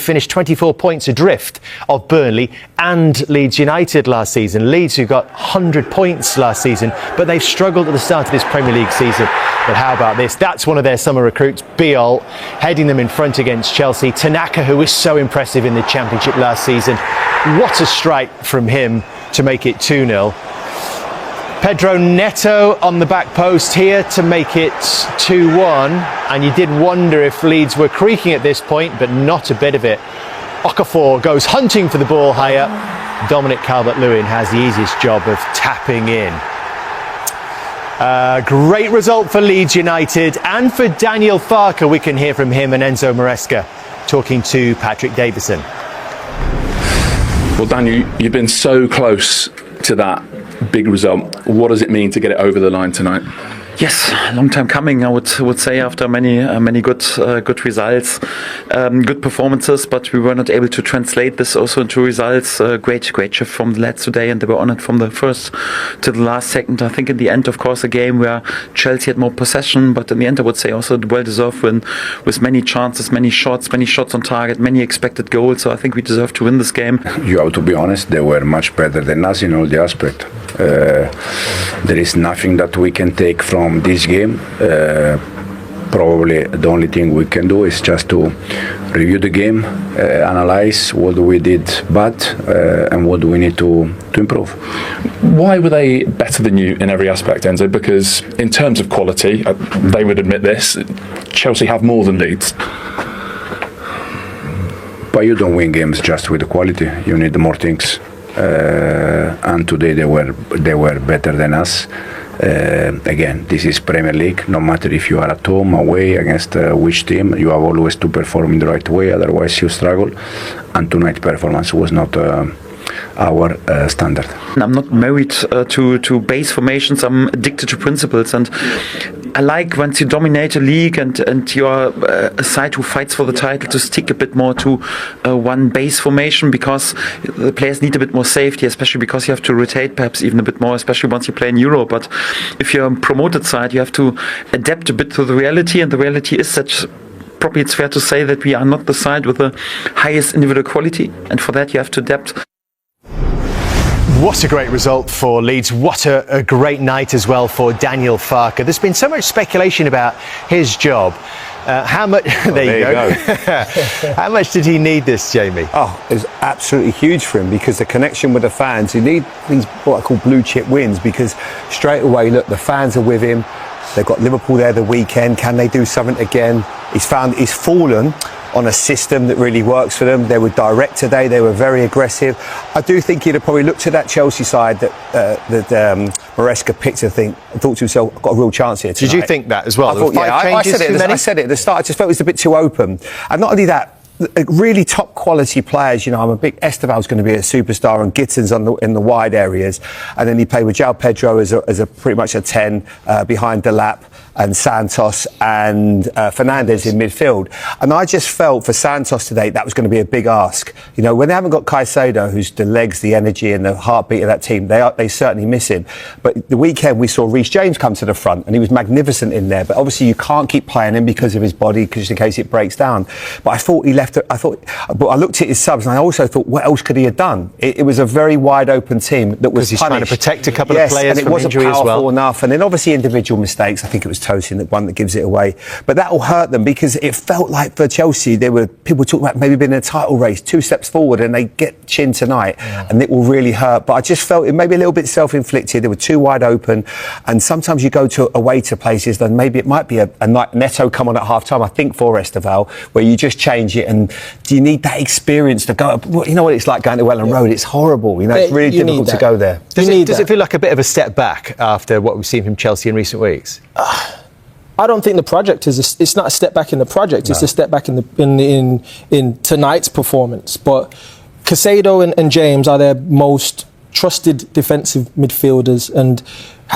finished 24 points adrift of Burnley and Leeds United last season. Leeds, who got 100 points last season, but they've struggled at the start of this Premier League season. But how about this? That's one of their summer recruits, Biol, heading them in front against Chelsea. Tanaka, who was so impressive in the Championship last season. What a strike from him to make it 2-0. Pedro Neto on the back post here to make it 2-1, and you did wonder if Leeds were creaking at this point, but not a bit of it. Okafor goes hunting for the ball higher. Dominic Calvert-Lewin has the easiest job of tapping in. Great result for Leeds United and for Daniel Farke. We can hear from him and Enzo Maresca talking to Patrick Davison. Well, Daniel, you've been so close to that big result. What does it mean to get it over the line tonight? Yes, long time coming, I would say, after many good results, good performances, but we were not able to translate this also into results. Great shift from the lads today, and they were on it from the first to the last second. I think in the end, of course, a game where Chelsea had more possession, but in the end, I would say also a well-deserved win with many chances, many shots on target, many expected goals. So I think we deserve to win this game. You have to be honest, they were much better than us in all the aspects. There is nothing that we can take from this game. Probably the only thing we can do is just to review the game, analyze what we did bad, and what do we need to improve. Why were they better than you in every aspect, Enzo? Because in terms of quality, they would admit this, Chelsea have more than Leeds. But you don't win games just with the quality. You need more things. And today they were better than us. Again, this is Premier League. No matter if you are at home, away, against which team, you have always to perform in the right way. Otherwise, you struggle. And tonight's performance was not our standard. I'm not married to base formations. I'm addicted to principles, and I like once you dominate a league and you are a side who fights for the title to stick a bit more to one base formation, because the players need a bit more safety, especially because you have to rotate perhaps even a bit more, especially once you play in Euro. But if you're a promoted side, you have to adapt a bit to the reality, and the reality is that probably it's fair to say that we are not the side with the highest individual quality, and for that you have to adapt. What a great result for Leeds. What a great night as well for Daniel Farke. There's been so much speculation about his job. How much? There you go. How much did he need this, Jamie? Oh, it was absolutely huge for him, because the connection with the fans. He need these what I call blue chip wins, because straight away, look, the fans are with him. They've got Liverpool there the weekend. Can they do something again? He's fallen on a system that really works for them. They were direct today. They were very aggressive. I do think he'd have probably looked at that Chelsea side that Maresca picked and thought to himself, I've got a real chance here tonight. Did you think that as well? I thought, yeah, I said it at the start. I just felt it was a bit too open. And not only that, really top quality players. You know, I'm a big Esteval's going to be a superstar, and Gittins in the wide areas, and then he played with João Pedro as a pretty much a 10 behind Delap and Santos and Fernandes in midfield. And I just felt for Santos today that was going to be a big ask. You know, when they haven't got Caicedo, who's the legs, the energy and the heartbeat of that team, they certainly miss him. But the weekend we saw Reece James come to the front, and he was magnificent in there. But obviously you can't keep playing him because of his body, just in case it breaks down. But I thought he left. But I looked at his subs, and I also thought, what else could he have done? It was a very wide open team that was he's punished. trying to protect a couple of players and from injury as well. It wasn't powerful enough. And then obviously individual mistakes. I think it was Tosin, the one that gives it away. But that will hurt them, because it felt like for Chelsea, there were people talking about maybe being in a title race, 2 steps forward, and they get chinned tonight, and it will really hurt. But I just felt it maybe a little bit self-inflicted. They were too wide open, and sometimes you go away to places, then maybe it might be a Neto come on at half-time, I think, for Esteval, where you just change it. And do you need that experience to go? You know what it's like going to Elland Road? It's horrible. You know, it's really difficult to go there. Does it feel like a bit of a step back after what we've seen from Chelsea in recent weeks? I don't think the project it's not a step back in the project. No. It's a step back in tonight's performance. But Caicedo and James are their most trusted defensive midfielders, and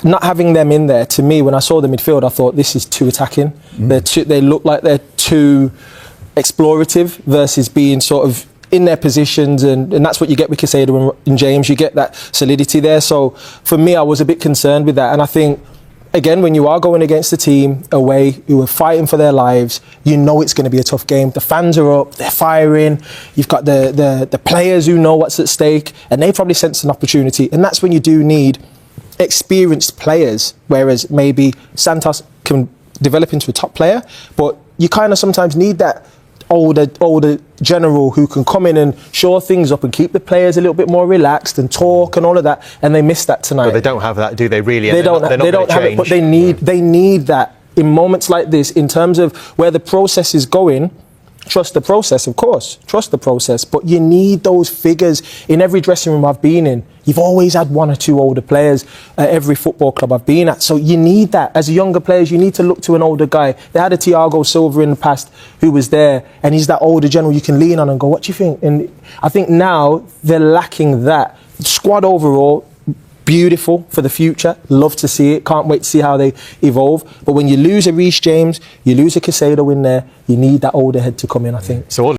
not having them in there, to me, when I saw the midfield, I thought this is too attacking. They look like they're too explorative versus being sort of in their positions, and that's what you get with Caicedo and James. You get that solidity there. So for me, I was a bit concerned with that, and I think again, when you are going against a team away who are fighting for their lives, you know it's going to be a tough game. The fans are up, they're firing. You've got the players who know what's at stake, and they probably sense an opportunity. And that's when you do need experienced players, whereas maybe Santos can develop into a top player, but you kind of sometimes need that older general who can come in and shore things up and keep the players a little bit more relaxed and talk and all of that, and they missed that tonight. But they don't have that, do they? Really, they don't have it, but they need that in moments like this, in terms of where the process is going. Trust the process, of course. Trust the process. But you need those figures in every dressing room I've been in. You've always had one or two older players at every football club I've been at. So you need that. As younger players, you need to look to an older guy. They had a Thiago Silva in the past who was there, and he's that older general you can lean on and go, what do you think? And I think now they're lacking that. Squad overall, beautiful for the future. Love to see it. Can't wait to see how they evolve. But when you lose a Reece James, you lose a Caicedo in there, you need that older head to come in, I think. So